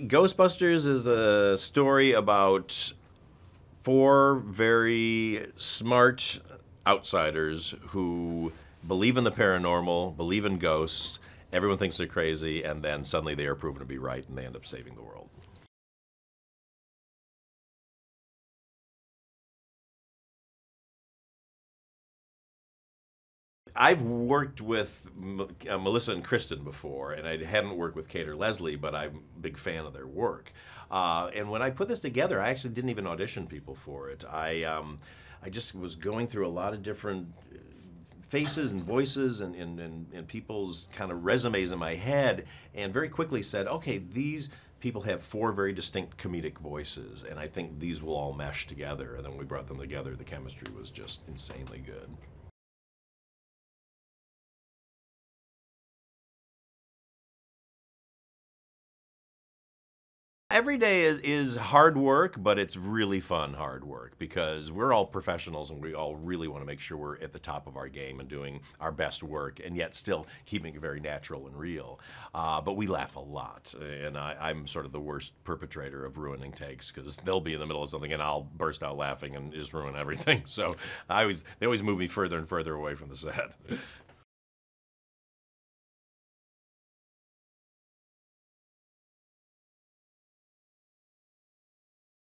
Ghostbusters is a story about four very smart outsiders who believe in the paranormal, believe in ghosts. Everyone thinks they're crazy, and then suddenly they are proven to be right, and they end up saving the world. I've worked with Melissa and Kristen before, and I hadn't worked with Kate or Leslie, but I'm a big fan of their work. And when I put this together, I actually didn't even audition people for it. I just was going through a lot of different faces and voices and people's kind of resumes in my head, and very quickly said, okay, these people have four very distinct comedic voices, and I think these will all mesh together. And then when we brought them together, the chemistry was just insanely good. Every day is hard work, but it's really fun hard work because we're all professionals and we all really want to make sure we're at the top of our game and doing our best work and yet still keeping it very natural and real. But we laugh a lot, and I'm sort of the worst perpetrator of ruining takes because they'll be in the middle of something and I'll burst out laughing and just ruin everything. So they always move me further and further away from the set.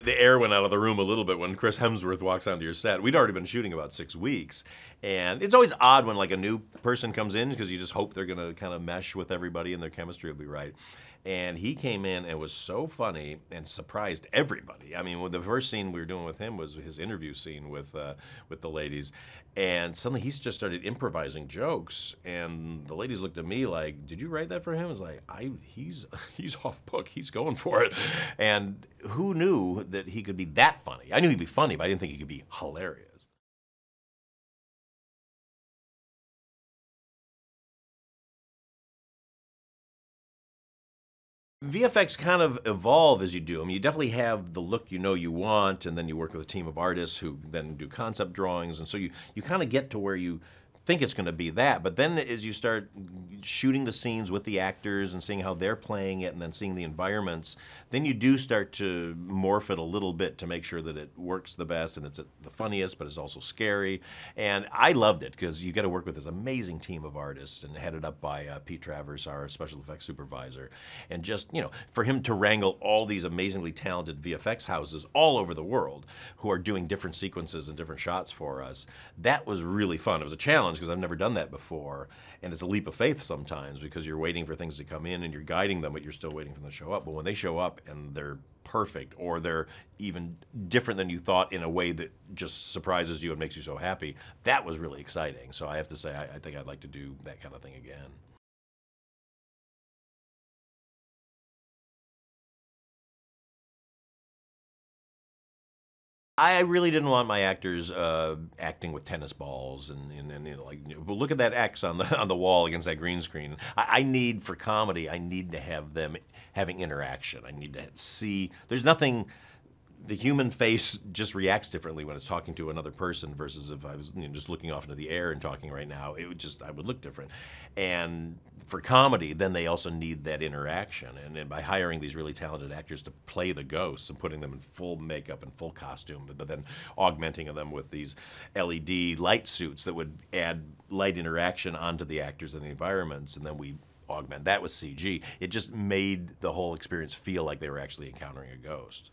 The air went out of the room a little bit when Chris Hemsworth walks onto your set. We'd already been shooting about 6 weeks, and it's always odd when like a new person comes in because you just hope they're gonna kind of mesh with everybody and their chemistry will be right. And he came in and was so funny and surprised everybody. I mean, the first scene we were doing with him was his interview scene with the ladies, and suddenly he's just started improvising jokes, and the ladies looked at me like, "Did you write that for him?" I was like, he's he's off book. He's going for it." And who knew that he could be that funny? I knew he'd be funny, but I didn't think he could be hilarious. VFX kind of evolve as you do them. You definitely have the look you know you want, and then you work with a team of artists who then do concept drawings, and so you kind of get to where you think it's going to be that. But then as you start shooting the scenes with the actors and seeing how they're playing it and then seeing the environments, then you do start to morph it a little bit to make sure that it works the best and it's the funniest, but it's also scary. And I loved it because you get to work with this amazing team of artists and headed up by Pete Travers, our special effects supervisor. And just, for him to wrangle all these amazingly talented VFX houses all over the world who are doing different sequences and different shots for us, that was really fun. It was a challenge because I've never done that before, and it's a leap of faith sometimes because you're waiting for things to come in and you're guiding them, but you're still waiting for them to show up. But when they show up and they're perfect, or they're even different than you thought in a way that just surprises you and makes you so happy, that was really exciting. So I have to say, I think I'd like to do that kind of thing again. I really didn't want my actors acting with tennis balls and well, look at that X on the on the wall against that green screen. I need for comedy. I need to have them having interaction. I need to see. There's nothing. The human face just reacts differently when it's talking to another person versus if I was just looking off into the air and talking right now. It would just I would look different. And for comedy, then they also need that interaction. And by hiring these really talented actors to play the ghosts and putting them in full makeup and full costume, but then augmenting them with these LED light suits that would add light interaction onto the actors and the environments, and then we augment that with CG. It just made the whole experience feel like they were actually encountering a ghost.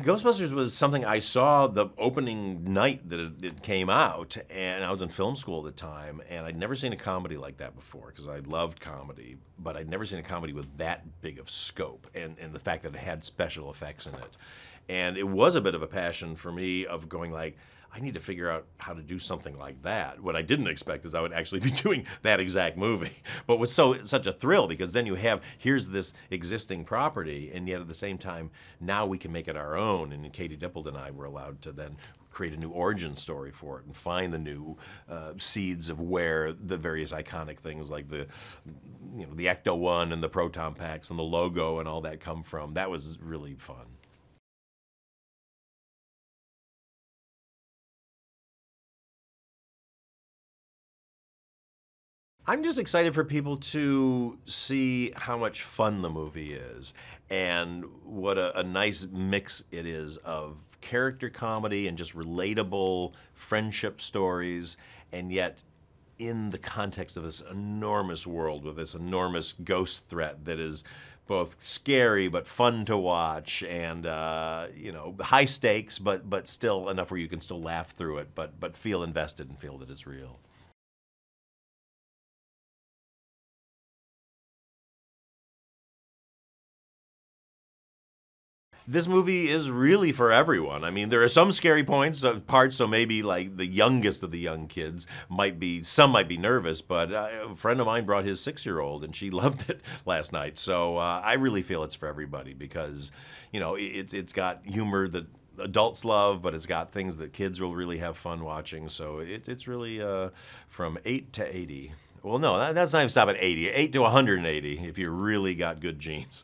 Ghostbusters was something I saw the opening night that it came out, and I was in film school at the time, and I'd never seen a comedy like that before because I loved comedy, but I'd never seen a comedy with that big of scope and the fact that it had special effects in it. And it was a bit of a passion for me of going like, I need to figure out how to do something like that. What I didn't expect is I would actually be doing that exact movie, but was such a thrill because then you have here's this existing property, and yet at the same time now we can make it our own. And Katie Dippold and I were allowed to then create a new origin story for it and find the new seeds of where the various iconic things like the Ecto One and the proton packs and the logo and all that come from. That was really fun. I'm just excited for people to see how much fun the movie is and what a nice mix it is of character comedy and just relatable friendship stories, and yet in the context of this enormous world with this enormous ghost threat that is both scary but fun to watch, and you know, high stakes but still enough where you can still laugh through it but feel invested and feel that it's real. This movie is really for everyone. I mean, there are some scary parts, so maybe like the youngest of the young kids some might be nervous, but a friend of mine brought his 6-year-old and she loved it last night. So I really feel it's for everybody because, you know, it's got humor that adults love, but it's got things that kids will really have fun watching. So it's really from 8 to 80. Well, no, that's not even stop at 80. 8 to 180 if you really got good genes.